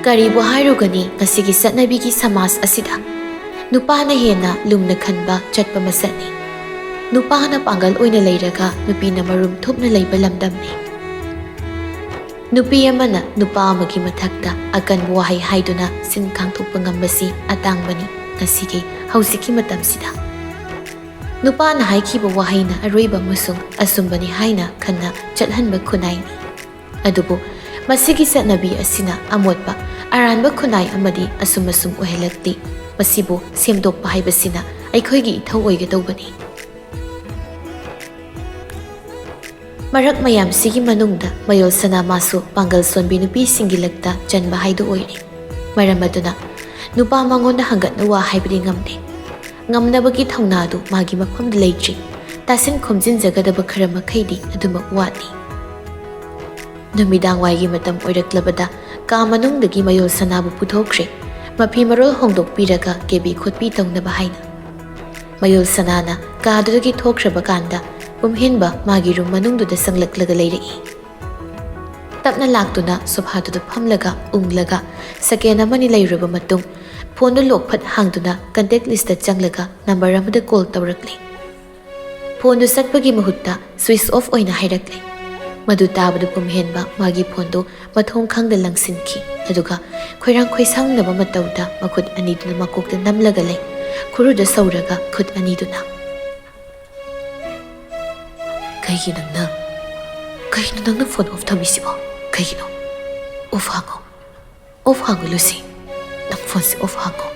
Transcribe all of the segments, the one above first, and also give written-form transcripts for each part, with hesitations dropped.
ꯀꯔꯤꯕꯨ ꯍꯥꯏꯔꯨꯒꯅꯤ ꯉꯁꯤꯒꯤ ꯆꯠꯅꯕꯤꯒꯤ ꯁꯃꯥꯖ ꯑꯁꯤꯗ ꯅꯨꯄꯥꯅ ꯍꯦꯟꯅ ꯂꯨꯝꯅ ꯈꯟꯕ ꯆꯠꯄ ꯃꯁꯛꯅꯤ꯫ ꯅꯨꯄꯥꯅ ꯄꯥꯡꯒꯜ ꯑꯣꯏꯅ ꯂꯩꯔꯒ ꯅꯨꯄꯤꯅ ꯃꯔꯨꯝ ꯊꯨꯞꯅ ꯂꯩꯕ ꯂꯝꯗꯝꯅꯤ꯫ ꯅꯨꯄꯤ ꯑꯃꯅ ꯅꯨꯄꯥ ꯑꯃꯒꯤ ꯃꯊꯛꯇ ꯑꯀꯟꯕ ꯋꯥꯍꯩ ꯍꯥꯏꯗꯨꯅ ꯁꯤꯟ ꯈꯥꯡꯊꯣꯛꯄ ꯉꯝꯕꯁꯤ ꯑꯇꯥꯡꯕꯅꯤ ꯉꯁꯤꯒꯤ ꯍꯧꯖꯤꯛꯀꯤ ꯃꯇꯝꯁꯤꯗ꯫ ꯅꯨꯄꯥꯅ ꯍꯥꯏꯈꯤꯕ ꯋꯥꯍꯩꯅ ꯑꯔꯣꯏꯕ ꯑꯃꯁꯨꯡ ꯑꯆꯨꯝꯕꯅꯤ ꯍꯥꯏꯅ ꯈꯟꯅ ꯆꯠꯍꯟꯕ ꯈꯨꯟꯅꯥꯏꯅꯤ꯫ ꯑꯗꯨꯕꯨ ꯃꯁꯤꯒꯤ ꯆꯠꯅꯕꯤ ꯑꯁꯤꯅ ꯑꯃꯣꯠꯄ ꯑꯔꯥꯟꯕ ꯈꯨꯟꯅꯥꯏ ꯑꯃꯗꯤ ꯑꯁꯨꯝ ꯑꯣꯏꯍꯜꯂꯛꯂꯤ꯫ ꯃꯁꯤꯕꯨ ꯁꯦꯝꯗꯣꯛꯄ ꯍꯥꯏꯕꯁꯤꯅ ꯑꯩꯈꯣꯏꯒꯤ ꯏꯊꯧ ꯑꯣꯏꯒꯗꯧꯕꯅꯤ꯫ ꯃꯔꯛ ꯃꯌꯥꯝꯁꯤꯒꯤ ꯃꯅꯨꯡꯗ ꯃꯌꯣꯜ ꯁꯅꯥꯃꯥꯁꯨ ꯄꯥꯡꯒꯜ ꯁꯣꯟꯕꯤ ꯅꯨꯄꯤꯁꯤꯡꯒꯤ ꯂꯛꯇ ꯆꯟꯕ ꯍꯥꯏꯗꯨ ꯑꯣꯏꯔꯤ꯫ ꯃꯔꯝ ꯑꯗꯨꯅ ꯅꯨꯄꯥ ꯃꯉꯣꯟꯗ ꯍꯪꯒꯠꯅ ꯋꯥ ꯍꯥꯏꯕꯗꯤ ꯉꯝꯗꯦ꯫ ꯉꯝꯅꯕꯒꯤ ꯊꯧꯅꯥ ꯑꯗꯨ ꯃꯥꯒꯤ ꯃꯐꯝꯗ ꯂꯩꯇ꯭ꯔꯤ꯫ ꯇꯥꯁꯤꯟ ꯈꯣꯝꯖꯤꯟꯖꯒꯗꯕ ꯈꯔ ꯃꯈꯩꯗꯤ ꯑꯗꯨꯃꯛ ꯋꯥꯠꯂꯤ꯫ ꯅꯨꯃꯤꯗꯥꯡꯋꯥꯏꯒꯤ ꯃꯇꯝ ꯑꯣꯏꯔꯛꯂꯕꯗ ꯀꯥ ꯃꯅꯨꯡꯗꯒꯤ ꯃꯌꯣꯜ ꯁꯅꯥꯕꯨ ꯄꯨꯊꯣꯛꯈ꯭ꯔꯦ ꯃꯐꯤ ꯃꯔꯣꯜ ꯍꯣꯡꯗꯣꯛꯄꯤꯔꯒ ꯀꯦꯕꯤ ꯈꯣꯠꯄꯤ ꯇꯧꯅꯕ ꯍꯥꯏꯅ꯫ ꯃꯌꯣꯜ ꯁꯅꯥꯅ ꯀꯥꯗꯨꯗꯒꯤ ꯊꯣꯛꯈ꯭ꯔꯕ ꯀꯥꯟꯗ ꯄꯨꯝꯍꯦꯟꯕ ꯃꯥꯒꯤ ꯔꯨꯝ ꯃꯅꯨꯡꯗꯨꯗ ꯆꯪꯂꯛꯂꯒ ꯂꯩꯔꯛꯏ꯫ ꯇꯞꯅ ꯂꯥꯛꯇꯨꯅ ꯁꯣꯐꯥꯗꯨꯗ ꯐꯝꯂꯒ ꯎꯪꯂꯒ ꯁꯦꯀꯦꯟ ꯑꯃꯅꯤ ꯂꯩꯔꯨꯔꯕ ꯃꯇꯨꯡ ꯐꯣꯟꯗꯨ ꯂꯣꯛꯐꯠ ꯍꯥꯡꯗꯨꯅ ꯀꯟꯇꯦꯛ ꯂꯤꯁꯇ ꯆꯪꯂꯒ ꯅꯝꯕꯔ ꯑꯃꯗ ꯀꯣꯜ ꯇꯧꯔꯛꯂꯤ꯫ ꯐꯣꯟꯗꯨ ꯆꯠꯄꯒꯤ ꯃꯍꯨꯠꯇ ꯁ꯭ꯋꯤꯆ ꯑꯣꯐ ꯑꯣꯏꯅ ꯍꯥꯏꯔꯛꯂꯤ꯫ ꯃꯗꯨ ꯇꯥꯕꯗ ꯄꯨꯝꯍꯦꯟꯕ ꯃꯥꯒꯤ ꯐꯣꯟꯗꯨ ꯃꯊꯣꯡ ꯈꯪꯗ ꯂꯪꯁꯤꯟꯈꯤ ꯑꯗꯨꯒ ꯈꯣꯏꯔꯥꯡ ꯈꯣꯏꯁꯥꯎꯅꯕ ꯃꯇꯧꯗ ꯃꯈꯨꯠ ꯑꯅꯤꯗꯨꯅ ꯃꯀꯣꯛꯇ ꯅꯝꯂꯒ ꯂꯩ, ꯈꯨꯔꯨꯗ ꯁꯧꯔꯒ ꯈꯨꯠ ꯑꯅꯤꯗꯨꯅ꯫ ꯀꯩꯒꯤꯅꯣ ꯅꯪꯅ ꯐꯣꯟ ꯑꯣꯐ ꯊꯝꯃꯤꯁꯤꯕꯣ? ꯀꯩꯒꯤꯅꯣ? ꯑꯣꯐ ꯍꯥꯡꯉꯣ, ꯑꯣꯐ ꯍꯥꯡꯉꯣ ꯂꯨꯁꯤ, ꯅꯪ ꯐꯣꯟꯁꯦ ꯑꯣꯐ ꯍꯥꯡꯉꯣ꯫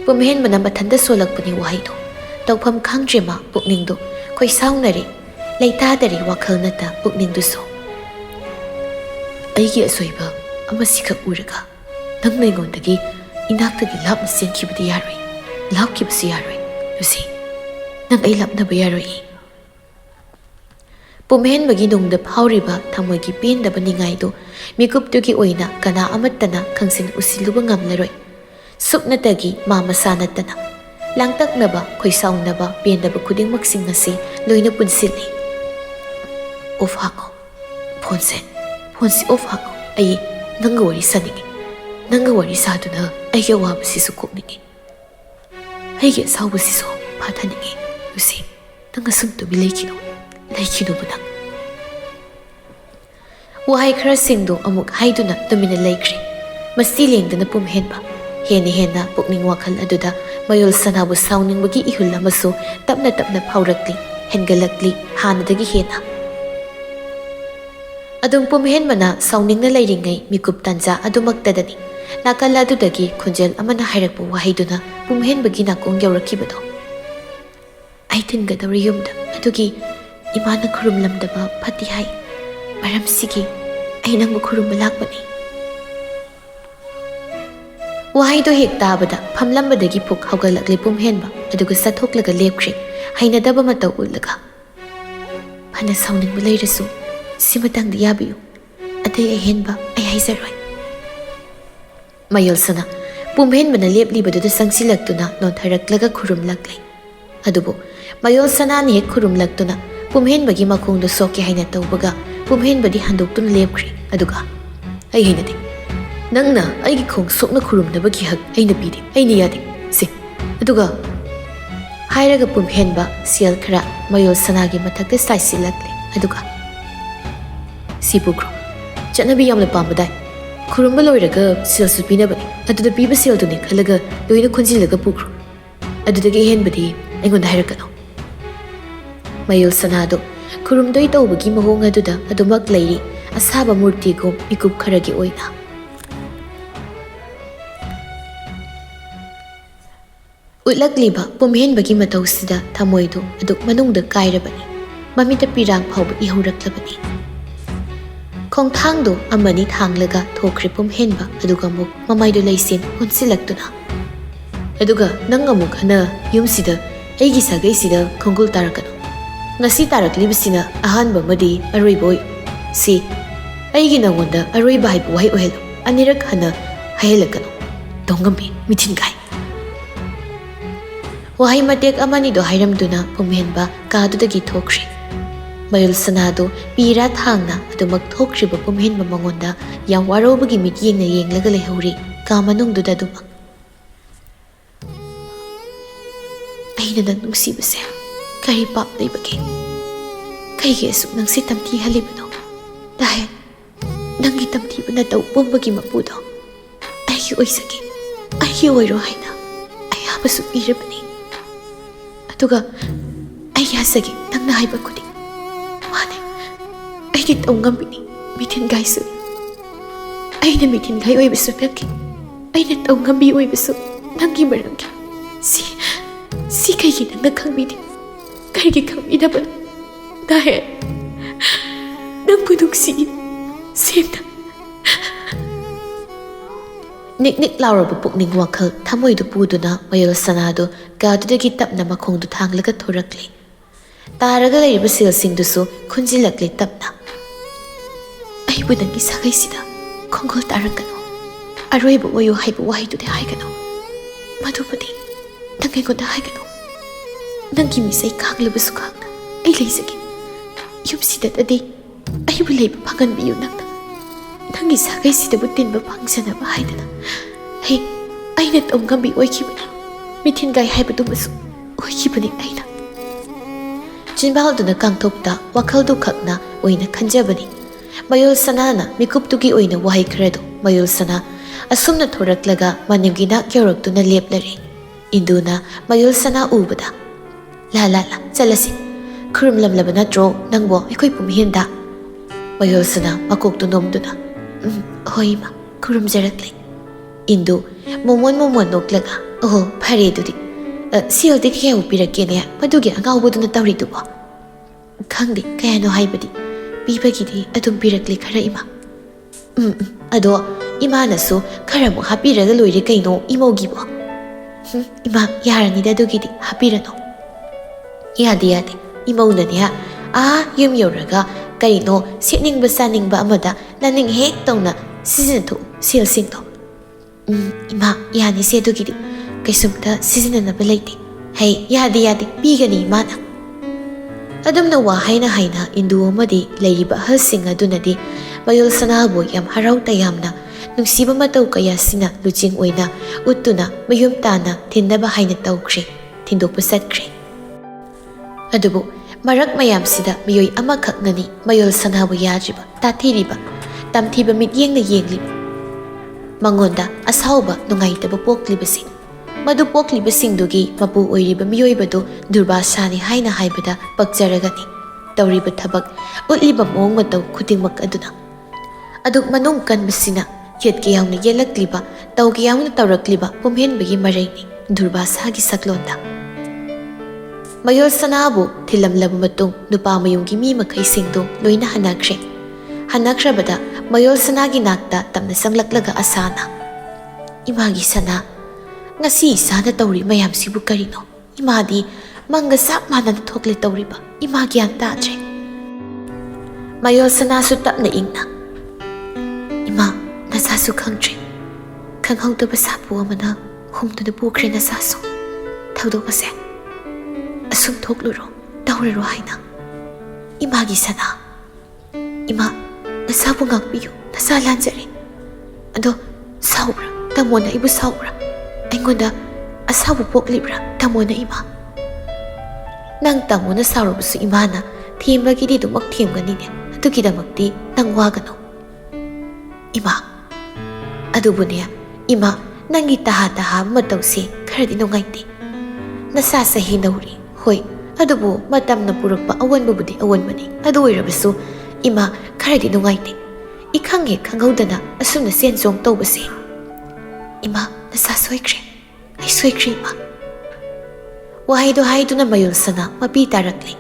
ꯄꯨꯝꯍꯦꯟꯕꯅ ꯃꯊꯟꯇ ꯁꯣꯜꯂꯛꯄꯅꯤ ꯋꯥꯍꯩꯗꯣ꯫ ꯇꯧꯐꯝ ꯈꯪꯗ꯭ꯔꯦ ꯃꯥ ꯄꯨꯛꯅꯤꯡꯗꯣ ꯈꯣꯏꯁꯥꯎꯅꯔꯦ, ꯂꯩꯇꯥꯗꯔꯦ ꯋꯥꯈꯜ ꯅꯠꯇ ꯄꯨꯛꯅꯤꯡꯗꯨꯁꯨ꯫ ꯑꯩꯒꯤ ꯑꯁꯣꯏꯕ ꯑꯃꯁꯤꯈꯛ ꯎꯔꯒ ꯅꯪꯅ ꯑꯩꯉꯣꯟꯗꯒꯤ ꯏꯅꯥꯛꯇꯒꯤ ꯂꯥꯞꯅ ꯆꯦꯟꯈꯤꯕꯗꯤ ꯌꯥꯔꯣꯏ, ꯂꯥꯞꯈꯤꯕꯁꯨ ꯌꯥꯔꯣꯏ ꯂꯨꯁꯤ, ꯅꯪ ꯑꯩ ꯂꯥꯞꯅꯕ ꯌꯥꯔꯣꯏ꯫ ꯄꯨꯝꯍꯦꯟꯕꯒꯤ ꯅꯨꯡꯗ ꯐꯥꯎꯔꯤꯕ ꯊꯃꯣꯏꯒꯤ ꯄꯦꯟꯗꯕ ꯅꯤꯡꯉꯥꯏꯗꯨ ꯃꯤꯀꯨꯞꯇꯨꯒꯤ ꯑꯣꯏꯅ ꯀꯅꯥ ꯑꯃꯠꯇꯅ ꯈꯪꯁꯤꯟ ꯎꯁꯤꯜꯂꯨꯕ ꯉꯝꯂꯔꯣꯏ꯫ ꯁꯨꯞꯅꯇꯒꯤ ꯃꯥ ꯃꯁꯥ ꯅꯠꯇꯅ ꯂꯥꯡꯇꯛꯅꯕ, ꯈꯣꯏꯁꯥꯎꯅꯕ, ꯄꯦꯟꯗꯕ ꯈꯨꯗꯤꯡꯃꯛꯁꯤꯡ ꯑꯁꯤ ꯂꯣꯏꯅ ꯄꯨꯟꯁꯤꯜꯂꯤ꯫ ꯑꯣꯐ ꯍꯥꯡꯉꯣ, ꯐꯣꯟꯁꯤ ꯑꯣꯐ ꯍꯥꯡꯉꯣ꯫ ꯑꯩ ꯅꯪꯒ ꯋꯥꯔꯤ ꯁꯥꯅꯤꯡꯉꯤ, ꯅꯪꯒ ꯋꯥꯔꯤ ꯁꯥꯗꯨꯅ ꯑꯩꯒꯤ ꯑꯋꯥꯕꯁꯤꯁꯨ ꯀꯣꯛꯅꯤꯡꯉꯤ, ꯑꯩꯒꯤ ꯑꯁꯥꯎꯕꯁꯤꯁꯨ ꯐꯥꯊꯅꯤꯡꯉꯤ ꯂꯨꯁꯤ, ꯅꯪ ꯑꯁꯨꯝ ꯇꯨꯃꯤꯟ ꯂꯩꯈꯤꯅꯨꯕ ꯅꯪ꯫ ꯋꯥꯍꯩ ꯈꯔꯁꯤꯡꯗꯨ ꯑꯃꯨꯛ ꯍꯥꯏꯗꯨꯅ ꯇꯨꯃꯤꯟꯅ ꯂꯩꯈ꯭ꯔꯦ꯫ ꯃꯁꯤ ꯂꯦꯡꯗꯅ ꯄꯨꯝꯍꯦꯟꯕ ꯍꯦꯟꯅ ꯄꯨꯛꯅꯤꯡ ꯋꯥꯈꯜ ꯑꯗꯨꯗ ꯃꯌꯣꯜ ꯁꯅꯥꯕꯨ ꯁꯥꯎꯅꯤꯡꯕꯒꯤ ꯏꯍꯨꯜ ꯑꯃꯁꯨ ꯇꯞꯅ ꯐꯥꯎꯔꯛꯂꯤ, ꯍꯦꯟꯒꯠꯂꯛꯂꯤ ꯍꯥꯟꯅꯗꯒꯤ ꯍꯦꯟꯅ꯫ ꯑꯗꯨꯝ ꯄꯨꯝꯍꯦꯟꯕꯅ ꯁꯥꯎꯅꯤꯡꯅ ꯂꯩꯔꯤꯉꯩ ꯃꯤꯀꯨꯞ ꯇꯥꯟꯖꯥ ꯑꯗꯨꯃꯛꯇꯗꯅꯤ ꯅꯥꯀꯜ ꯑꯗꯨꯗꯒꯤ ꯈꯣꯟꯖꯦꯜ ꯑꯃꯅ ꯍꯥꯏꯔꯛꯄ ꯋꯥꯍꯩꯗꯨꯅ ꯄꯨꯝꯍꯦꯟꯕꯒꯤ ꯅꯥꯀꯣꯡ ꯌꯧꯔꯛꯈꯤꯕꯗꯣ꯫ ꯑꯩ ꯊꯤꯟꯒꯗꯧꯔꯤ ꯌꯨꯝꯗ, ꯑꯗꯨꯒꯤ ꯏꯃꯥꯅ ꯈꯨꯔꯨꯝꯂꯝꯗꯕ ꯐꯠꯇꯦ ꯍꯥꯏ, ꯃꯔꯝꯁꯤꯒꯤ ꯑꯩ ꯅꯪꯕꯨ ꯈꯨꯔꯨꯝꯕ ꯂꯥꯛꯄꯅꯤ꯫ ꯋꯥꯍꯩꯗꯣ ꯍꯦꯛ ꯇꯥꯕꯗ ꯐꯝꯂꯝꯕꯗꯒꯤ ꯄꯨꯛ ꯍꯧꯒꯠꯂꯛꯂꯦ ꯄꯨꯝꯍꯦꯟꯕ, ꯑꯗꯨꯒ ꯆꯠꯊꯣꯛꯂꯒ ꯂꯦꯞꯈ꯭ꯔꯦ ꯍꯩꯅꯗꯕ ꯃꯇꯧ ꯎꯠꯂꯒ꯫ ꯐꯅ ꯁꯥꯎꯅꯤꯡꯕ ꯂꯩꯔꯁꯨ ꯁꯤꯃꯇꯪꯗꯤ ꯌꯥꯕꯤꯌꯨ, ꯑꯇꯩ ꯑꯍꯦꯟꯕ ꯑꯩ ꯍꯥꯏꯖꯔꯣꯏ꯫ ꯃꯌꯣꯜ ꯁꯅꯥ ꯄꯨꯝꯍꯦꯟꯕꯅ ꯂꯦꯞꯂꯤꯕꯗꯨꯗ ꯆꯪꯁꯤꯜꯂꯛꯇꯨꯅ ꯅꯣꯟꯊꯔꯛꯂꯒ ꯈꯨꯔꯨꯝꯂꯛꯂꯦ꯫ ꯑꯗꯨꯕꯨ ꯃꯌꯣꯜ ꯁꯅꯥꯅ ꯍꯦꯛ ꯈꯨꯔꯨꯝꯂꯛꯇꯨꯅ ꯄꯨꯝꯍꯦꯟꯕꯒꯤ ꯃꯈꯣꯡꯗꯨ ꯁꯣꯛꯀꯦ ꯍꯥꯏꯅ ꯇꯧꯕꯒ ꯄꯨꯝꯍꯦꯟꯕꯗꯤ ꯍꯟꯗꯣꯛꯇꯨꯅ ꯂꯦꯞꯈ꯭ꯔꯦ ꯑꯗꯨꯒ ꯑꯩ ꯍꯩꯅꯗꯦ, ꯅꯪꯅ ꯑꯩꯒꯤ ꯈꯣꯡ ꯁꯣꯛꯅ ꯈꯨꯔꯨꯝꯅꯕꯒꯤ ꯍꯛ ꯑꯩꯅ ꯄꯤꯗꯦ, ꯑꯩꯅ ꯌꯥꯗꯦ ꯁꯤ, ꯑꯗꯨꯒ ꯍꯥꯏꯔꯒ ꯄꯨꯝꯍꯦꯟꯕ ꯁꯦꯜ ꯈꯔ ꯃꯌꯣꯜ ꯁꯅꯥꯒꯤ ꯃꯊꯛꯇ ꯆꯥꯏꯁꯤꯜꯂꯛꯂꯦ ꯑꯗꯨꯒ ꯁꯤ ꯄꯨꯈ꯭ꯔꯣ, ꯆꯠꯅꯕꯤ ꯌꯥꯝꯅ ꯄꯥꯝꯕꯗꯥꯏ, ꯈꯨꯔꯨꯝꯕ ꯂꯣꯏꯔꯒ ꯁꯦꯜꯁꯨ ꯄꯤꯅꯕꯅꯤ, ꯑꯗꯨꯗ ꯄꯤꯕ ꯁꯦꯜꯗꯨꯅꯤ ꯈꯜꯂꯒ ꯂꯣꯏꯅ ꯈꯨꯟꯖꯤꯜꯂꯒ ꯄꯨꯈ꯭ꯔꯣ, ꯑꯗꯨꯗꯒꯤ ꯑꯍꯦꯟꯕꯗꯤ ꯑꯩꯉꯣꯟꯗ ꯍꯥꯏꯔꯛꯀꯅꯨ꯫ ꯃꯌꯣꯜ ꯁꯅꯥꯗꯣ ꯈꯨꯔꯨꯝꯗꯣꯏ ꯇꯧꯕꯒꯤ ꯃꯑꯣꯡ ꯑꯗꯨꯗ ꯑꯗꯨꯃꯛ ꯂꯩꯔꯤ ꯑꯁꯥꯕ ꯃꯨꯔꯇꯤꯒꯨꯝ ꯃꯤꯀꯨꯞ ꯈꯔꯒꯤ ꯑꯣꯏꯅ꯫ ꯎꯠꯂꯛꯂꯤꯕ ꯄꯨꯝꯍꯦꯟꯕꯒꯤ ꯃꯇꯧꯁꯤꯗ ꯊꯃꯣꯏꯗꯨ ꯑꯗꯨꯛ ꯃꯅꯨꯡꯗ ꯀꯥꯏꯔꯕꯅꯤ, ꯃꯃꯤꯠꯇ ꯄꯤꯔꯥꯡ ꯐꯥꯎꯕ ꯏꯍꯧꯔꯛꯂꯕꯅꯤ꯫ ꯈꯣꯡꯊꯥꯡꯗꯨ ꯑꯃꯅꯤ ꯊꯥꯡꯂꯒ ꯊꯣꯛꯈ꯭ꯔꯦ ꯄꯨꯝꯍꯦꯟꯕ, ꯑꯗꯨꯒ ꯑꯃꯨꯛ ꯃꯃꯥꯏꯗꯨ ꯂꯩꯁꯦꯟ ꯄꯨꯟꯁꯤꯜꯂꯛꯇꯨꯅ꯫ ꯑꯗꯨꯒ ꯅꯪ ꯑꯃꯨꯛ ꯍꯟꯅ ꯌꯨꯝꯁꯤꯗ ꯑꯩꯒꯤ ꯁꯥꯒꯩꯁꯤꯗ ꯈꯣꯡꯒꯨꯜ ꯇꯥꯔꯛꯀꯅꯨ꯫ ꯉꯁꯤ ꯇꯥꯔꯛꯂꯤꯕꯁꯤꯅ ꯑꯍꯥꯟꯕ ꯑꯃꯗꯤ ꯑꯔꯣꯏꯕ ꯑꯣꯏ꯫ ꯁꯤ ꯑꯩꯒꯤ ꯅꯉꯣꯟꯗ ꯑꯔꯣꯏꯕ ꯍꯥꯏꯕ ꯋꯥꯍꯩ ꯑꯣꯏꯍꯜꯂꯨ, ꯑꯅꯤꯔꯛ ꯍꯟꯅ ꯍꯥꯏꯍꯜꯂꯛꯀꯅꯨ꯫ ꯇꯧꯉꯝꯕꯤ ꯃꯤꯊꯤꯟꯒꯥꯏ꯫ ꯋꯥꯍꯩ ꯃꯇꯦꯛ ꯑꯃꯅꯤꯗꯣ ꯍꯥꯏꯔꯝꯗꯨꯅ ꯄꯨꯝꯍꯦꯟꯕ ꯀꯥꯗꯨꯗꯒꯤ ꯊꯣꯛꯈ꯭ꯔꯦ꯫ mayol sanado pira thangna adumak thokriba pumhenba mangonda yam warobagi mityeng na yenglaga lehori ka manungduda dumak aina nang nungsibase kari pap leibage kaigi asuk nang si tamti halibano dahil nangi tamti bana tau pumbagi mapudo aigi oisagi aigi oiro haina ay habasu pirabani atuga ay yasagi nang nahaiba kudi mane ay di tau ngambini mitin gaisu ay na mitin gai oibasu nagi ay na tau ngambi oibasu nangi maramgi si kaigi nang nakambidi kaigi kambida bana dahil nang pudong Sina. Nik-nik lauraba pukning wakal thamoy du puduna mayol sanado gadudagi tapna makhongdu thanglaga thorakli. Taraga layriba silsingdusu khunjilakli tapna. Aibu nangi sagaisida khongol tarakano. Aroiba wayo haiba wahidudi haigano. Madubadi nangaingonda haigano. Nangi misay kaglabasu kagna. Ay laysagi. Yumsidadadi aibu layba phanganbiyu nangna. Nangi sagaisida butinba phangsanaba haidana. Hey, aina tonggambi oikibani. Mithin gai haibadumasu oikibani aina. Jinbalduna kangthokta wakhaldu khakna oina khanjabani. Mayol sanana mikuptugi oina wahai khredo mayol sana asumna thoraklaga manimgina kyoroktuna leplari. Induna mayol sana ubada. La chalasi. Khurum lamlaba natro nangbo aikoi pumhinda. Mayol sana makoktu nomduna. Hoi ma khurum jarakli. Indu momon noklaga. Oh phare dudi. Sialdi kaya upirakene madugi angawbuduna tawriduba. Khangdi kaya no haibadi. Bibagidi adum pirakli khara ima. Ado ima nasu khara mo hapiraga loire kaino imogibo. Ima yarani da dugidi hapirano. Yadi imaunanya yum yoraga kaino sitning basaning ba amada naning hek tawna season 2 silsing to. Ima yani se dugidi kaisumta season na balaiti. Hey yadi bigani mana. Adumna wa haina indu amadi layriba halsing adunadi mayol sanabo yam harau tayamna nungsiba mataw kaya sina lujing oina utuna mayum tana tindaba haina tawkre tindokpa satkre. Adubu marak mayam sida miyoy amakak nani mayol sanabo yajiba tatiriba tamthiba mityeng na yengliba mangonda asawba nungaitaba poklibasi madu poklibasingdugi mapu oiriba miyoybadu durbasani haina haibada pakjaragani tawriba thabak utliba mong mataw khudingmak aduna aduk manung kanbasina yetki yauna yelakliba tawgi yauna tawrakliba pumhenbagi maraini durbasagi saklonda mayol sanabu thilamlaba matung nupa mayunggi mi makhaisingdu loina hanakrabada mayol sanagi nakta tamna sanglaklaga asana imagi sana ngasi sana tawri mayam sibu karino imadi manga sak manana thokle tawriba imagi anta tre mayol sana su tapna ingna ima nasasu khangtre khanghawdaba sapu amana humduna pukre nasasu thawdobase asum thokluro tawrero haina imagi sana ima nasabu ngakbiyu nasa lanjari ado saubra tamona ibu saubra aingonda asabu poklibra tamona ima nang tamona saurubusu imana thembagidi dumak themganine adugidamakti nang wagano ima adubune ima nangi taha matawse kharadi nungaiti nasa sahi nauri hoi adubu matamna purakpa awanbabudi awanbani adu oirabasu ima kharadi nungaiti ikhange khanghawdana asumna senjong tawbase ima nasa soikre ai soikre ima wahaido haiduna mayol sana mapi tarakli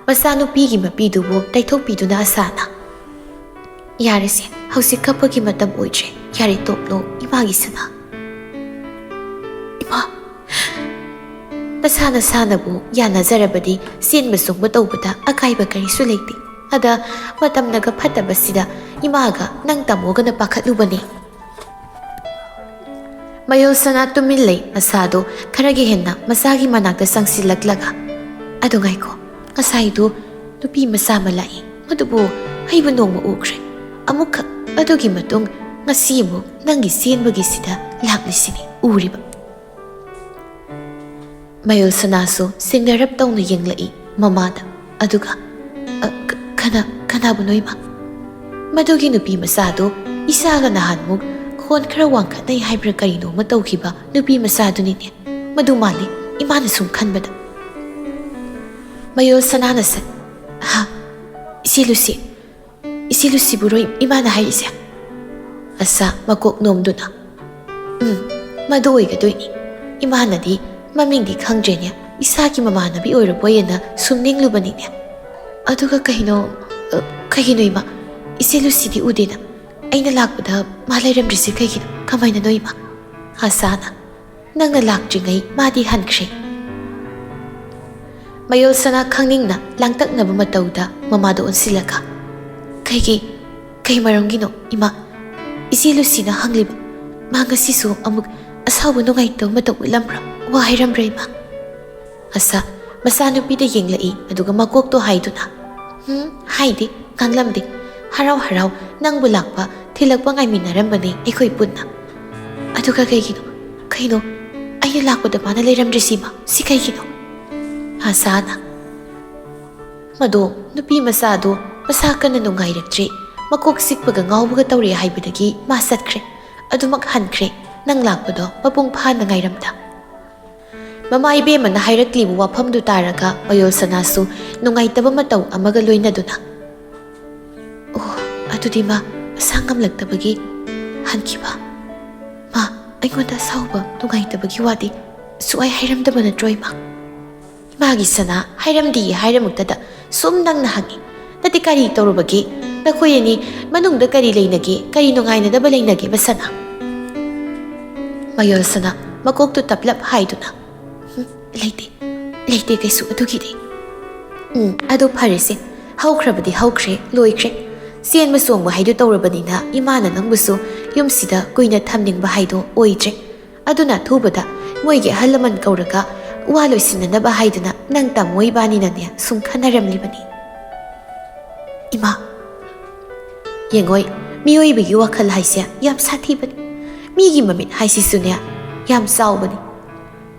masanu pigi mapidubu taithokpiduna asana yarese hausik kapagi matam oitre yari toklo imagi sana ima nasana sanabu yana zarabadi sinba sungba tawbada akaiba karisu leiti ada matamnaga phatabasida imaga nang tamogana pakhatlubani mayol sana tumillei asado kharagi henna masagi manakta sangsilaklaga adungaiko asaidu nupi masa ama lai madubu haiba nongma ukre amukha adugi matung ngasi mu nangi senbagi sida laklisini uriba mayol sanaso singnarap tawna yenglai mamada aduga kana bunoima madugi nupi masado isaga nahanmuk khon khara wangkhatnai haibra karino matawkhiba nupi masadunine madu mali imana sum khanbada mayol sanana sa ha isi lucy buroi imana haise asa makok nomduna madu oigadoini imana di mamingdi khangjenya isaki mamanabi oiraboyena sumninglubani aduga kahino ima isi lucy di udena aina lakpada malairamrisi kahino kamaina noima hasana nangna lakjingai madi hankre mayol sana khangningna langtaknaba matauda mamado onsilaka kai marangino ima isi lucy na hangliba mangasi su amuk asabu nungai taw mataw lamra wa hairamra ima asa masanupida yenglai aduga makok to haiduna haidi nganglamdi harau nangbu lakpa thilakpa ngai minarambani ekhoi punna aduga kaino aina lakpada mana leiramdrisima si kaigino hasana mado nupi masado masakana nungairaktre makok sikpaga ngawbaga tawre haibadagi ma satkre adumak hankre nang lakpado mapung phana ngairamda mama ibema na hairaklibu wafamdu taraga mayol sanasu nungaitaba mataw amaga loinaduna oh adudi ma asangamlaktabagi hankiba ma aingonda sauba nungaitabagi wadi suai hairamdaba na troima magi sana hairamdi hairamuktada sum nangna hangi nati kari tawrubagi nakoyani manungda kari leinagi kari nungainadaba leinagi basana mayol sana makoktu taplap haiduna leite kaisu adugidi adu pharese haukrabadi haukre loikre sen masongba haidu tawrabanina imana nangbusu yumsida kuina thamningba haido oitre aduna thubada moige halaman kauraga waloisinanaba haiduna nang tamoi banina ne sum khanaramlibani ima yengoi miyoibigi wakhal haise yam sathibani migi mamit haisisune yam saubani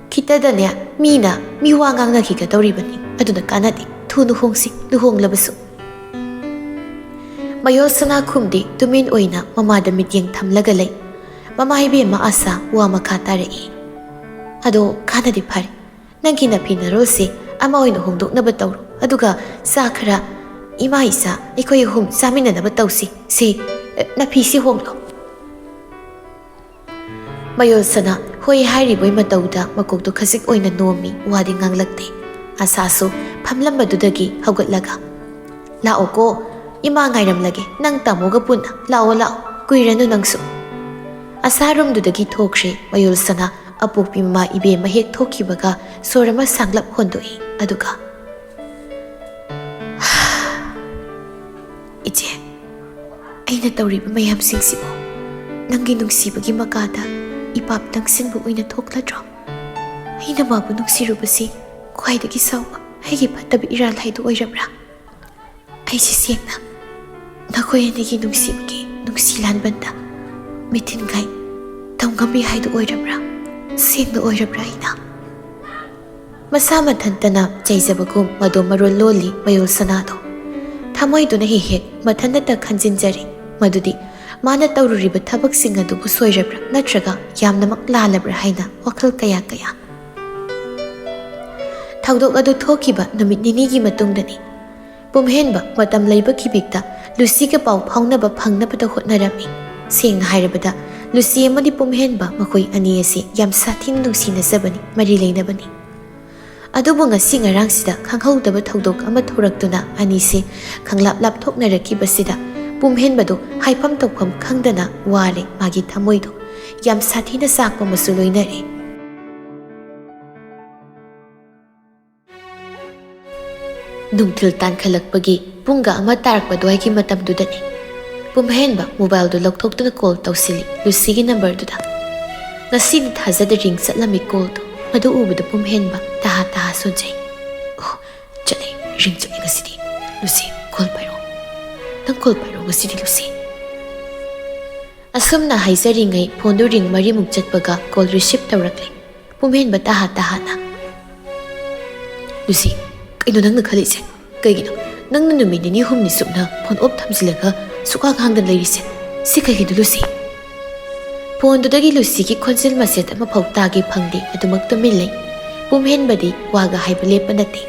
kitadane mina miwangang na kigadawribani aduna kanadi thunu hongsi luhonglabasu mayol sana khumdi tumin oina mamada mityeng thamlaga lei mamaibe ma asa wa makha tarai ado kanadi phari nangi na phinarose ama oina hongdoknaba tawru aduga sa khara ima isa ekoi hum samina naba tawsi se na phisi honglo mayol sana hoi hairiboi matauda makokto khasik oina nomi wadi nganglakte asasu phamlambadudagi haugatlaga lao ko ima ngairamlage nang tamoga punna lao kuiranu nangsu asarum dudagi thokre mayol sana apokpi ma ibe mahek thokibaga sorama sanglap hondoi aduga ije aina tawriba mayam singsibo nangi nungsibagi makada ipap tangsinbu oina thokladro aina mabu nungsirubasi khwaidagi sawa haigi patabi iral haidu oiramra aisi siengna nakoyanigi nungsibagi nungsilanbanda mitingai tawngami haidu oiramra siengna oiramra aina masa mathantana chaizabagum mado marol loli mayol sanado thamoiduna hek mathanata khanjinjari madudi mana tawruriba thabak singa du soirabra natraga yamnamak lalabra haina wakhal kaya thawdok adu thokiba numit nini gi matungdani pumhenba matam leiba kibikta lucy ka pau phaunaba phangnaba da hotnarami sengna hairabada lucy amadi pumhenba makoi ani ase yam sathin nungsina sabani mari leinabani adubu ngasi ngarangsida khanghaudaba thawdok ama thoraktuna ani se khanglap thoknarakibasida pumhenbado haifam tokpham khangdana ware magi thamoido yam sathina sakpa masu loinare nungthil tankhalakpagi punga ama tarakpadoi gi matamdudani pumhenba mobile do lokthokna call tawsili lucy gi number duda ngasi ni thajada ring chatlami call do madu ubada pumhenba taha sonjai oh chale ring chale ngasidi Lucy, call pairo. Nang call pairo ngasi di Lucy. Asam na haizari ngai phone do ring mari muk chatpaga call receive tawrakle. Pumhen ba taha na. Lucy, kaino nang nakhali se. Kaigino, nang nanumi ni hum ni supna phone off thamsilaga suka khangdan leiri se. Si kaigino Lucy. Phone do dagi Lucy ki khonsil maset ama phau tagi phangdi adumak tumil lei. Pumhen badi waga haiba lepa nati.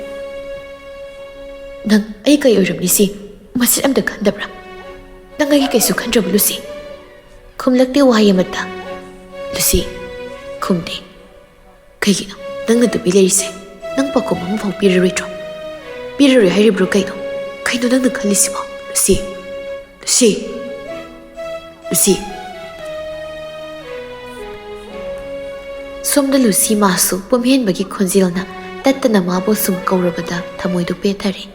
Nang ay kay oram ni si masit amda khandabra. Nang ay kay su khandrab Lucy. Kumlakti wahay mata. Lucy, kumdi. Kaigino, nang natubi leiri se. Nang pa ko mamang pirarito. Pirari hari bro kaino. Kaino nang nakhalisi mo. Lucy. Lucy. Lucy. Somda Lucy masu pumhen bagi khonjil na tattana mabo sum kaurabada thamoi do pethari.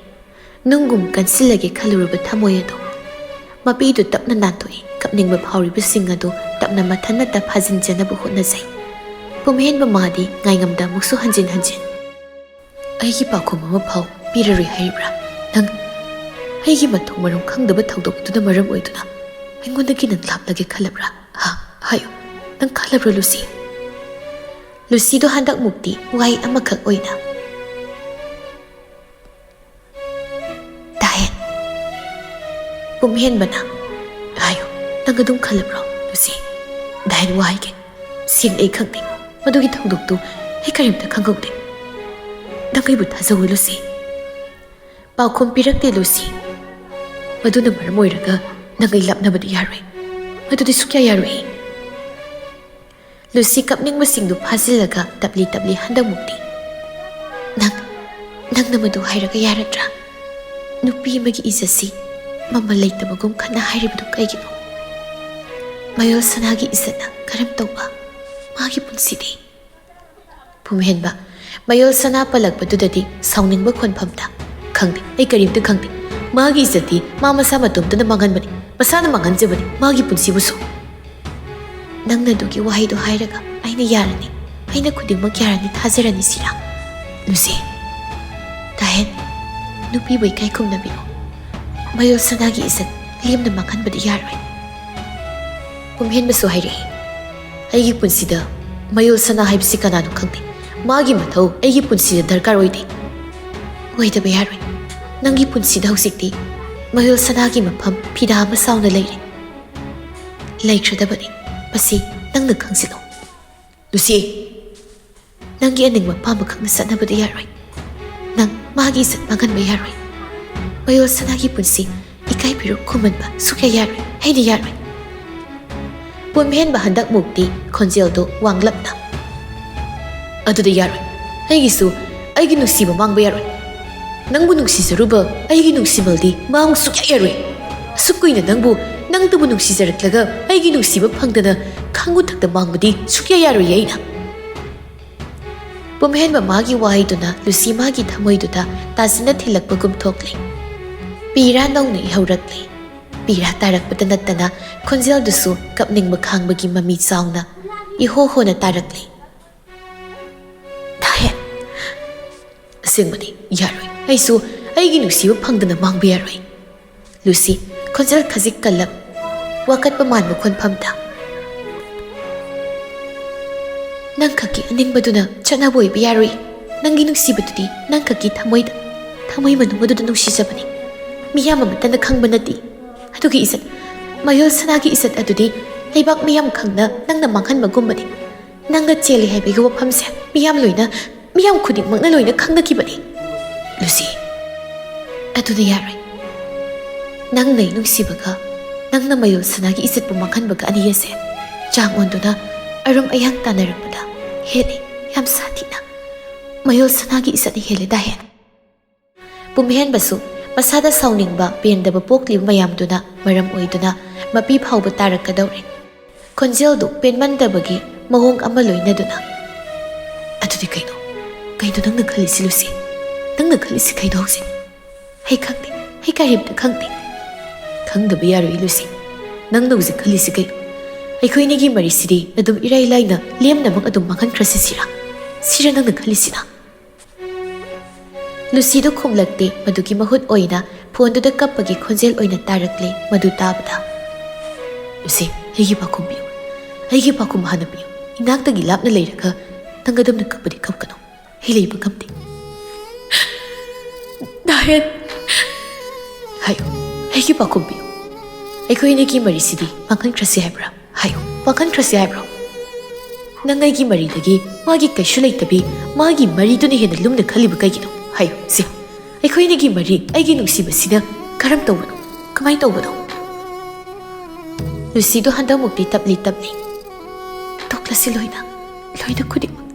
Nungum kansilage khaluraba thamoi ado. Mapi do tapna natoi kapning ba phawri bising ado tapna mathana ta phajin jana bu hona jai. Pumhen ba madi ngaingamda muksu hanjin. Aigi pakhum ama phau pirari haibra. Nang aigi mathong maram khangdaba thawdok tuna maram oiduna. Aingondagi nang laplage khalabra. Ha, hayo. Nang khalabra Lucy. Lucy do handak mukti wai amakak oina. Dahen. Pumhen bana. Hayo. Nang adung khalabra Lucy. Dahen wai ke. Sing ay khangdi. Madugi thawdok tu ay karimta khangawde. Nang ay buta zawo Lucy. Paukhom pirakte Lucy. Maduna maram oiraga nang ay lapnabadi yaroi. Madudi sukya yaroi. Lucy kapning masing du phasilaga tapli handang mukti. Nang namadu hairaga yaradra. Nupi magi izasi mama leitabagum khana hairibdu kaigino. Mayol sanagi izana karam tawba magi punsidi. Pumhenba mayol sana palakpadudadi sauningba khonphamda. Khangdi ay karimta khangdi. Magi izati mama sama tumtana manganbani. Masana manganjabani magi punsibuso. Nang nadugi wahay do hairaga ayna yarani. Ayna kudingmak yarani thazarani sira. Lucy. Dahen, nupi bay kay kum nabiro. Mayol sanagi isat liyam na manghan badi yaroi. Pumhen baso hayri. Aygi punsida mayol sana haibsi kanano khangdi. Magi mathaw aygi punsida darkar oide. Oida ba yaroi. Nangi punsida hausikti mayol sanagi mafam pida ama sauna leire. Laikradabani. Pasi nang nakhangsilong. Lucy, nangi aning mapamagkang nasanabada yaroi. Nang magi isat mangan ba yaroi. Mayol sanagi punsi, ikay pero kuman ba sukya yaroi, hay ni yaroi. Pumhen ba handak mukti, konjil do wanglap na. Ado da yaroi, ay gisu, ay ginuksiba mang ba yaroi. Nang bu nuksisaruba, ay ginuksibaldi, maang sukya yaroi. Sukoy na nang bu, nang tabu nuksisaraklaga aigi nuksiba phangdana khangu thakta mangmadi sukya yaroi aina. Pumhen ba magi wahaiduna Lucy magi thamoiduda tasina thilakpagum thokle. Pira nauna ihaurakle. Pira tarakpata nattana khonjel dusu kapning makhangmagi mami chaungna iho hona tarakle. Dahen. Asingmani yaroi. Aisu aigi nuksiba phangdana mangba yaroi. Lucy khonjel khazik kalap wakat paman mo khonphamda. Nang khaki aning baduna chana boy biyaroi. Nang ginuksibadudi nang khaki thamoi manungadu nuksisabani. Miyam amatana khangba nati. Adugi isat mayol sanagi isat adudi leibak miyam khangna nang na manghan magumbani. Nang na cheli haibigi waphamse miyam khudik makna loina khangnakibani. Lucy. Aduna yaroi. Nang nay nuksibaga nang na mayol sanagi isat pumanghan baga aniyase. Jang onduna arum ayang tanarappada. Hele yam satina. Mayol sanagi isat ni hele dahen. Pumhen basu masada sauning ba pendaba pokli mayam duna maram oiduna mapi phauba tarakadaure. Konjel do penmandabagi mahong amaloy na duna. Adudi kaino nang nakhalisi Lucy. Nang nakhalisi kaino hausin. Hay khangdi, hay karibda khangdi. Khangdaba yaroi Lucy. Nang nauzi khalisi kaino. Aikoinigi marisidi adum irai laina lem namang adum manghan krasi sira. Sira nang nakhalisi na. Lucy do khumlakte madugi mahut oina ꯐꯣꯟꯗꯨꯗ ꯀꯞꯄꯒꯤ ꯈꯣꯟꯖꯦꯜ ꯑꯣꯏꯅ ꯇꯥꯔꯛꯂꯦ ꯃꯗꯨ ꯇꯥꯕꯗ꯫ Lucy, ꯑꯩꯒꯤ ꯄꯥꯈꯨꯝ ꯄꯤꯌꯨ, ꯑꯩꯒꯤ ꯄꯥꯈꯨꯝ ꯍꯥꯟꯅ ꯄꯤꯌꯨ꯫ ꯏꯅꯥꯛꯇꯒꯤ ꯂꯥꯞꯅ ꯂꯩꯔꯒ ꯅꯪ ꯑꯗꯨꯝꯅ ꯀꯞꯄꯗꯤ ꯀꯞꯀꯅꯨ, ꯑꯩ ꯂꯩꯕ ꯉꯝꯗꯦ꯫ ꯗꯥꯍꯦꯟ, ꯍꯥꯏꯌꯨ, ꯑꯩꯒꯤ ꯄꯥꯈꯨꯝ ꯄꯤꯌꯨ꯫ ꯑꯩꯈꯣꯏ ꯑꯅꯤꯒꯤ ꯃꯔꯤꯁꯤꯗꯤ ꯄꯥꯡꯈꯟꯈ꯭ꯔꯁꯤ ꯍꯥꯏꯕ꯭ꯔꯥ? ꯍꯥꯏꯌꯨ, ꯄꯥꯡꯈꯟꯈ꯭ꯔꯁꯤ ꯍꯥꯏꯕ꯭ꯔꯣ? ꯅꯪ ꯑꯩꯒꯤ ꯃꯔꯤꯗꯒꯤ ꯃꯥꯒꯤ ꯀꯩꯁꯨ ꯂꯩꯇꯕꯤ ꯃꯥꯒꯤ ꯃꯔꯤꯗꯨꯅ ꯍꯦꯟꯅ ꯂꯨꯝꯅ ꯈꯜꯂꯤꯕ ꯀꯩꯒꯤꯅꯣ? ꯍꯥꯏꯌꯨ ꯁꯤ, ꯑꯩꯈꯣꯏ ꯑꯅꯤꯒꯤ ꯃꯔꯤ, ꯑꯩꯒꯤ ꯅꯨꯡꯁꯤꯕꯁꯤꯅ ꯀꯔꯝ ꯇꯧꯕꯅꯣ? ꯀꯃꯥꯏ ꯇꯧꯕꯅꯣ? ꯂꯨꯁꯤꯗꯣ ꯍꯟꯗꯛꯃꯨꯛꯇꯤ ꯇꯞꯂꯤ ꯇꯞꯂꯤ ꯇꯣꯛꯂꯁꯤ ꯂꯣꯏꯅ ꯈꯨꯗꯤꯡꯃꯛ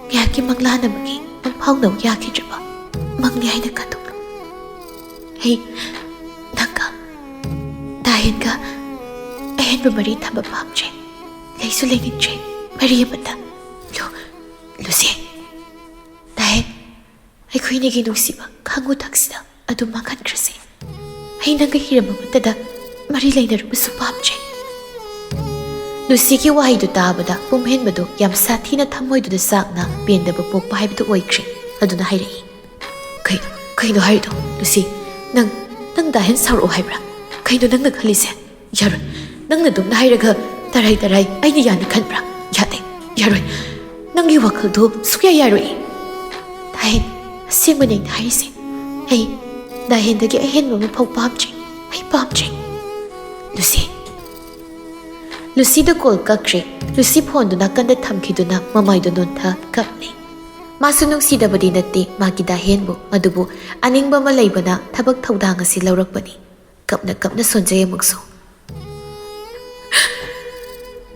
ꯉꯥꯏꯍꯥꯛꯀꯤ ꯃꯪꯂꯥꯟꯅꯕꯒꯤ ꯃꯪꯐꯥꯎꯅꯕ ꯌꯥꯈꯤꯗ꯭ꯔꯕ ꯃꯪꯅꯤ ꯍꯥꯏꯅ ꯈꯟꯗꯣꯛꯂꯨ꯫ ꯑꯩ ꯅꯪꯒ ꯗꯥꯍꯦꯟꯒ ꯑꯍꯦꯟꯕ ꯃꯔꯤ ꯊꯝꯕ ꯄꯥꯝꯗ꯭ꯔꯦ, ꯂꯩꯁꯨ ꯂꯩꯅꯤꯡꯗ꯭ꯔꯦ ꯃꯔꯤ ꯑꯃꯠꯇ꯫ ꯂꯨꯁꯤ, ꯗꯥꯍꯦꯟ, ꯑꯩꯈꯣꯏꯅꯤꯒꯤ ꯅꯨꯡꯁꯤꯕ ꯈꯥꯡꯉꯨ ꯊꯛꯁꯤꯗ ꯑꯗꯨꯝ ꯃꯥꯡꯍꯟꯈ꯭ꯔꯁꯤ꯫ ꯑꯩ ꯅꯪꯒ ꯍꯤꯔꯝ ꯑꯃꯠꯇꯗ ꯃꯔꯤ ꯂꯩꯅꯔꯨꯕꯁꯨ ꯄꯥꯝꯗ꯭ꯔꯦ꯫ ꯂꯨꯁꯤꯒꯤ ꯋꯥꯍꯩꯗꯨ ꯇꯥꯕꯗ ꯄꯨꯝꯍꯦꯟꯕꯗꯨ ꯌꯥꯝ ꯁꯥꯊꯤꯅ ꯊꯃꯣꯏꯗꯨꯗ ꯆꯥꯛꯅ ꯄꯦꯟꯗꯕ ꯄꯣꯛꯄ ꯍꯥꯏꯕꯗꯨ ꯑꯣꯏꯈ꯭ꯔꯦ꯫ ꯑꯗꯨꯅ ꯍꯥꯏꯔꯛꯏ, ꯀꯩꯅꯣ ꯍꯥꯏꯔꯤꯗꯣ? ꯂꯨꯁꯤ, ꯅꯪ ꯗꯥꯍꯦꯟ ꯁꯥꯎꯔꯛꯑꯣ ꯍꯥꯏꯕ꯭ꯔꯥ? ꯀꯩꯅꯣ ꯅꯪꯅ ꯈꯜꯂꯤꯁꯦ? ꯌꯥꯔꯣꯏ, ꯅꯪꯅ ꯑꯗꯨꯝꯅ ꯍꯥꯏꯔꯒ ꯇꯔꯥꯏ ꯑꯩꯅ ꯌꯥꯅꯤ ꯈꯟꯕ꯭ꯔꯥ? ꯌꯥꯗꯦ, ꯌꯥꯔꯣꯏ, ꯅꯪꯒꯤ ꯋꯥꯈꯜꯗꯣ ꯁꯨꯛꯌꯥ ꯌꯥꯔꯣꯏ꯫ ꯗꯥꯍꯦꯟ, ꯑꯁꯦꯡꯕꯅꯤ ꯑꯩꯅ ꯍꯥꯏꯔꯤꯁꯦ꯫ ꯑꯩ ꯗꯥꯍꯦꯟꯗꯒꯤ ꯑꯍꯦꯟꯕ ꯑꯃ ꯐꯥꯎ ꯄꯥꯝꯗ꯭ꯔꯦ, ꯑꯩ ꯄꯥꯝꯗ꯭ꯔꯦ꯫ ꯂꯨꯁꯤꯗ ꯀꯣꯜ ꯀꯛꯈ꯭ꯔꯦ꯫ ꯂꯨꯁꯤ ꯐꯣꯟꯗꯨ ꯅꯥꯀꯟꯗ ꯊꯝꯈꯤꯗꯨꯅ ꯃꯃꯥꯏꯗꯨ ꯅꯣꯟꯊ ꯀꯞꯂꯤ꯫ ꯃꯥꯁꯨ ꯅꯨꯡꯁꯤꯗꯕꯗꯤ ꯅꯠꯇꯦ ꯃꯥꯒꯤ ꯗꯥꯍꯦꯟꯕꯨ, ꯑꯗꯨꯕꯨ ꯑꯅꯤꯡꯕ ꯑꯃ ꯂꯩꯕꯅ ꯊꯕꯛ ꯊꯧꯗꯥꯡ ꯑꯁꯤ ꯂꯧꯔꯛꯄꯅꯤ꯫ ꯀꯞꯅ ꯁꯣꯟꯖꯩ ꯑꯃꯨꯛꯁꯨ꯫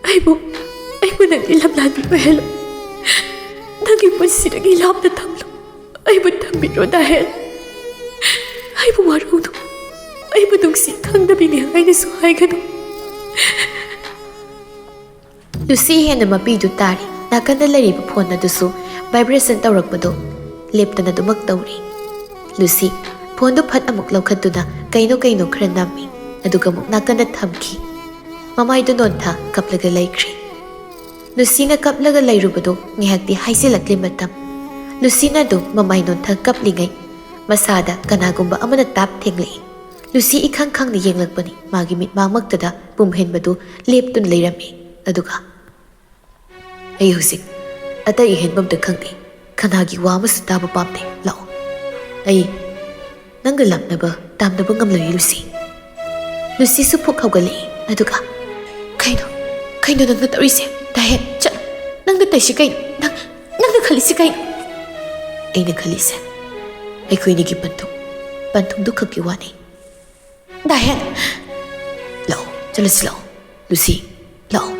ꯑꯩꯕꯨ ꯅꯪꯒꯤ ꯂꯝꯂꯥꯟꯕꯤ ꯑꯣꯏꯍꯜꯂꯨ, ꯅꯪꯒꯤ ꯄꯨꯟꯁꯤꯗꯒꯤ ꯂꯥꯞꯅ ꯊꯝꯂꯨ, ꯑꯩꯕꯨ ꯊꯝꯕꯤꯔꯣ ꯗꯥꯍꯦꯟ꯫ ꯑꯩꯕꯨ ꯋꯥꯔꯧꯅꯨ, ꯑꯩꯕꯨ ꯅꯨꯡꯁꯤ ꯈꯪꯗꯕꯤꯅꯤ ꯍꯥꯏꯅꯁꯨ ꯍꯥꯏꯒꯅꯨ꯫ ꯂꯨꯁꯤ ꯍꯦꯟꯅ ꯃꯄꯤꯗꯨ ꯇꯥꯔꯤ꯫ ꯅꯥꯀꯟꯗ ꯂꯩꯔꯤꯕ ꯐꯣꯟ ꯑꯗꯨꯁꯨ ꯚꯥꯏꯕ꯭ꯔꯦꯁꯟ ꯇꯧꯔꯛꯄꯗꯣ ꯂꯦꯞꯇꯅ ꯑꯗꯨꯃꯛ ꯇꯧꯔꯤ꯫ ꯂꯨꯁꯤ ꯐꯣꯟꯗꯨ ꯐꯠ ꯑꯃꯨꯛ ꯂꯧꯈꯠꯇꯨꯅ ꯀꯩꯅꯣ ꯈꯔ ꯅꯝꯃꯤ, ꯑꯗꯨꯒ ꯑꯃꯨꯛ ꯅꯥꯀꯟꯗ ꯊꯝꯈꯤ꯫ ꯃꯃꯥꯏꯗꯨ ꯅꯣꯟꯊ ꯀꯞꯂꯒ ꯂꯩꯈ꯭ꯔꯦ꯫ ꯂꯨꯁꯤꯅ ꯀꯞꯂꯒ ꯂꯩꯔꯨꯕꯗꯣ ꯉꯥꯏꯍꯥꯛꯇꯤ ꯍꯥꯏꯖꯤꯜꯂꯛꯂꯤ ꯃꯇꯝ꯫ ꯂꯨꯁꯤꯅ ꯑꯗꯨꯝ ꯃꯃꯥꯏ ꯅꯣꯟꯊ ꯀꯞꯂꯤꯉꯩ ꯃꯁꯥꯗ ꯀꯅꯥꯒꯨꯝꯕ ꯑꯃꯅ ꯇꯥꯞ ꯊꯦꯡꯂꯛꯏ꯫ ꯂꯨꯁꯤ ꯏꯈꯪ ꯈꯪꯅ ꯌꯦꯡꯂꯛꯄꯅꯤ꯫ ꯃꯥꯒꯤ ꯃꯤꯠꯃꯥꯡꯃꯛꯇꯗ ꯄꯨꯝꯍꯦꯟꯕꯗꯨ ꯂꯦꯞꯇꯨꯅ ꯂꯩꯔꯝꯃꯤ꯫ ꯑꯗꯨꯒ ꯑꯩ ꯍꯧꯖꯤꯛ ꯑꯇꯩ ꯑꯍꯦꯟꯕ ꯑꯝꯇ ꯈꯪꯗꯦ, ꯀꯅꯥꯒꯤ ꯋꯥ ꯑꯃꯁꯨ ꯇꯥꯕ ꯄꯥꯝꯗꯦ, ꯂꯥꯛꯑꯣ, ꯑꯩ ꯅꯪꯒ ꯂꯥꯛꯅꯕ ꯇꯥꯝꯅꯕ ꯉꯝꯂꯣꯏ ꯂꯨꯁꯤ꯫ ꯂꯨꯁꯤꯁꯨ ꯄꯨꯛ ꯍꯧꯒꯠꯂꯛꯏ꯫ ꯑꯗꯨꯒ ꯀꯩꯅꯣ ꯅꯪꯅ ꯇꯧꯔꯤꯁꯦ? ꯗꯥꯍꯦꯟ, ꯆꯠꯂꯣ, ꯅꯪꯅ ꯇꯩꯁꯤ ꯀꯩꯅꯣ? ꯅꯪꯅ ꯈꯜꯂꯤꯁꯤ ꯀꯩꯅꯣ? ꯑꯩꯅ ꯈꯜꯂꯤꯁꯦ ꯑꯩꯈꯣꯏꯅꯤꯒꯤ ꯄꯟꯊꯨꯡꯗꯨ ꯈꯛꯀꯤ ꯋꯥꯅꯤ꯫ ꯗꯥꯍꯦꯟ, ꯂꯥꯛꯑꯣ, ꯆꯠꯂꯁꯤ ꯂꯥꯛꯑꯣ, ꯂꯨꯁꯤ, ꯂꯥꯛꯑꯣ꯫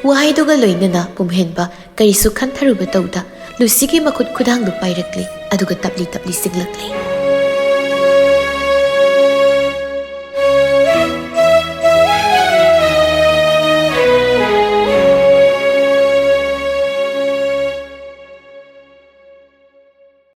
ꯋꯥꯍꯩꯗꯨꯒ ꯂꯣꯏꯅꯅ ꯄꯨꯝꯍꯦꯟꯕ ꯀꯔꯤꯁꯨ ꯈꯟꯊꯔꯨꯕ ꯇꯧꯗ ꯂꯨꯁꯤꯒꯤ ꯃꯈꯨꯠ ꯈꯨꯗꯥꯡꯗꯨ ꯄꯥꯏꯔꯛꯂꯤ, ꯑꯗꯨꯒ ꯇꯞꯂꯤ ꯆꯤꯡꯂꯛꯂꯤ꯫